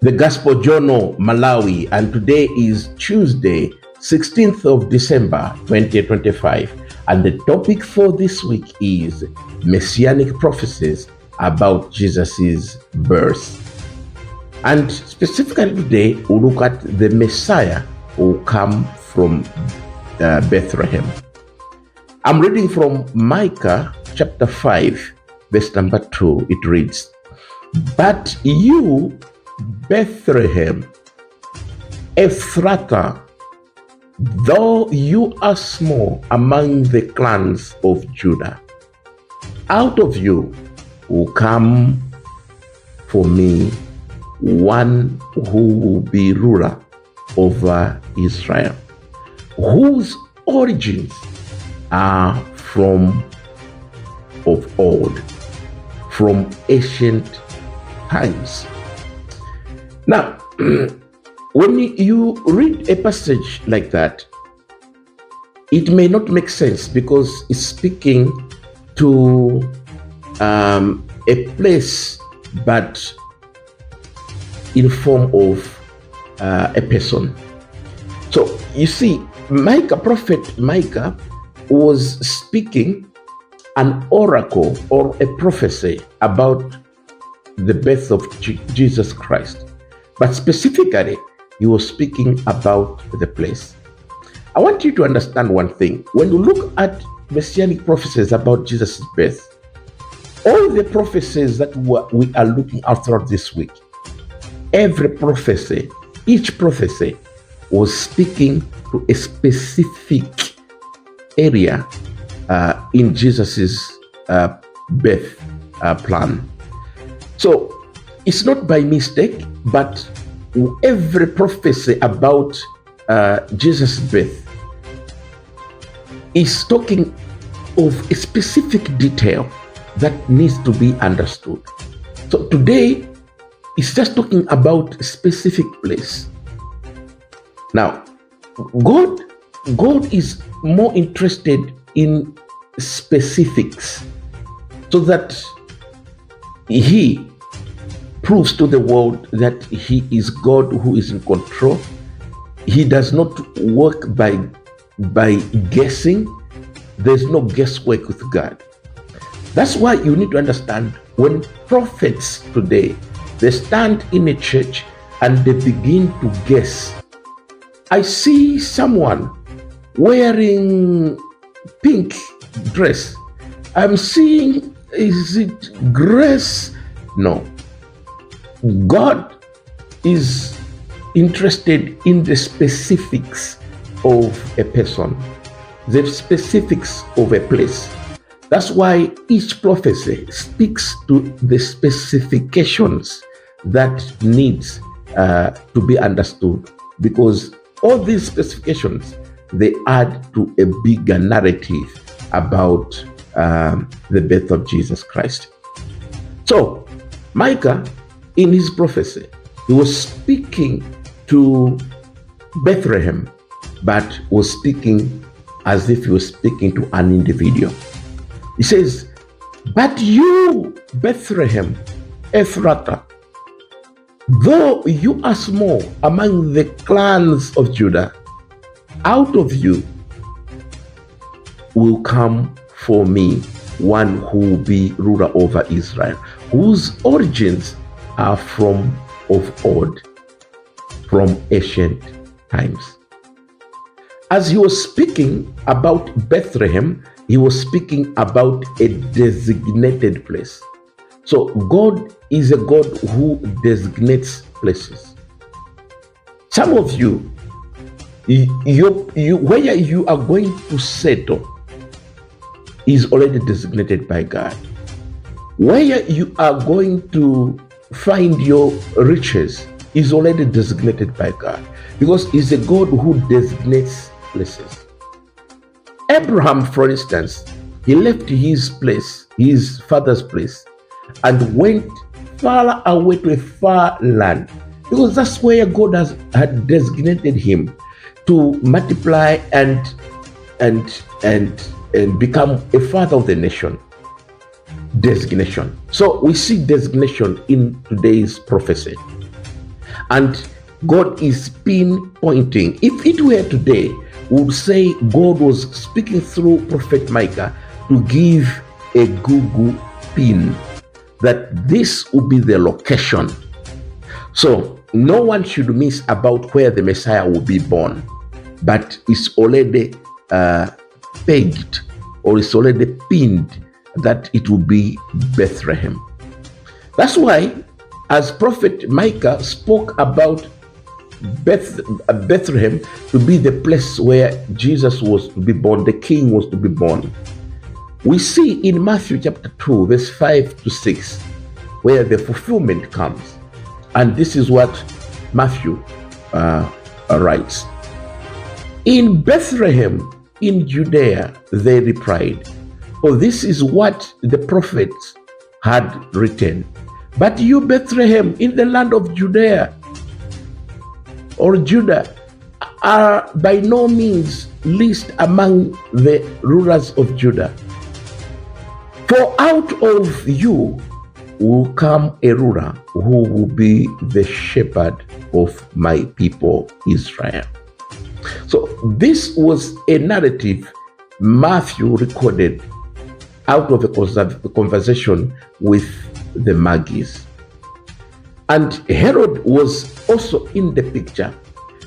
the Gospel Journal, Malawi, and today is Tuesday, 16th of December, 2025. And the topic for this week is Messianic prophecies about Jesus' birth. And specifically today, we'll look at the Messiah who will come from Bethlehem. I'm reading from Micah chapter 5, verse number 2. It reads, "But you, Bethlehem, Ephrathah, though you are small among the clans of Judah, out of you will come for me one who will be ruler over Israel, whose origins are from of old, from ancient times." Now, when you read a passage like that, it may not make sense because it's speaking to a place, but in form of a person. So you see, Prophet Micah was speaking an oracle or a prophecy about the birth of Jesus Christ. But specifically, he was speaking about the place. I want you to understand one thing. When you look at Messianic prophecies about Jesus' birth, all the prophecies that we are looking at throughout this week, every prophecy, each prophecy was speaking to a specific area in Jesus' birth plan. So it's not by mistake, but every prophecy about Jesus' birth is talking of a specific detail that needs to be understood. So today, it's just talking about a specific place. Now, God is more interested in specifics so that He proves to the world that He is God who is in control. He does not work by guessing. There's no guesswork with God. That's why you need to understand, when prophets today, they stand in a church and they begin to guess. I see someone wearing pink dress. I'm seeing, is it grace? No. God is interested in the specifics of a person, the specifics of a place. That's why each prophecy speaks to the specifications that needs to be understood, because all these specifications, they add to a bigger narrative about the birth of Jesus Christ. So Micah, in his prophecy, he was speaking to Bethlehem, but was speaking as if he was speaking to an individual. He says, "But you, Bethlehem, Ephrathah, though you are small among the clans of Judah, out of you will come for me one who will be ruler over Israel, whose origins are from of old, from ancient times." As he was speaking about Bethlehem, he was speaking about a designated place. So God is a God who designates places. Some of you, where you are going to settle is already designated by God. Where you are going to find your riches is already designated by God, because He's a God who designates places. Abraham, for instance, he left his place, his father's place, and went far away to a far land, because that's where God had designated him to multiply and become a father of the nation. Designation. So we see designation in today's prophecy. And God is pinpointing. If it were today, we would say God was speaking through Prophet Micah to give a Google pin that this will be the location. So no one should miss about where the Messiah will be born, but it's already pegged, or it's already pinned that it will be Bethlehem. That's why, as Prophet Micah spoke about Bethlehem to be the place where Jesus was to be born, the king was to be born, we see in Matthew chapter 2, verse 5 to 6, where the fulfillment comes. And this is what Matthew writes. In Bethlehem, in Judea, they replied, for this is what the prophets had written. But you, Bethlehem, in the land of Judea, or Judah, are by no means least among the rulers of Judah. For out of you will come a ruler who will be the shepherd of my people Israel. So this was a narrative Matthew recorded out of a conversation with the Magi's. And Herod was also in the picture.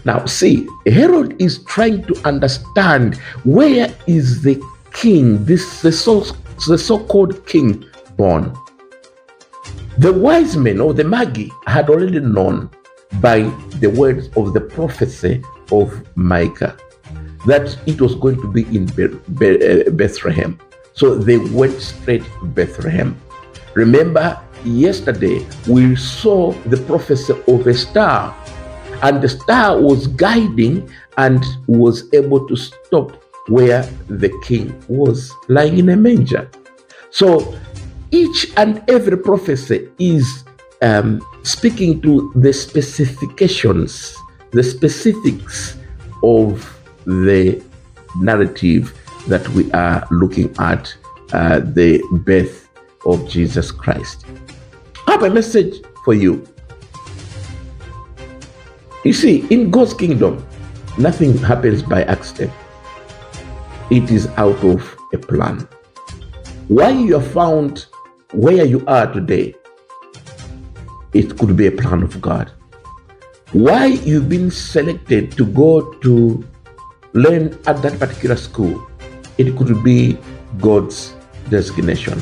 Now see, Herod is trying to understand where is the king, the so-called king born. The wise men or the Magi had already known by the words of the prophecy of Micah that it was going to be in Bethlehem. So they went straight to Bethlehem. Remember, yesterday we saw the prophecy of a star, and the star was guiding and was able to stop where the king was lying in a manger. So each and every prophecy is speaking to the specifications, the specifics of the narrative that we are looking at, the birth of Jesus Christ. I have a message for you. You see, in God's kingdom, nothing happens by accident. It is out of a plan. Why you are found where you are today, it could be a plan of God. Why you've been selected to go to learn at that particular school, it could be God's designation.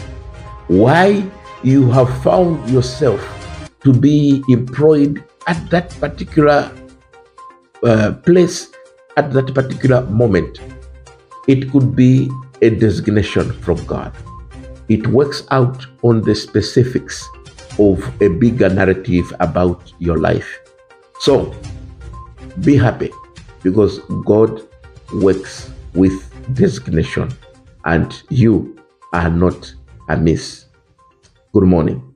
Why you have found yourself to be employed at that particular place at that particular moment, it could be a designation from God. It works out on the specifics of a bigger narrative about your life. So be happy, because God works with designation and you are not amiss. Good morning.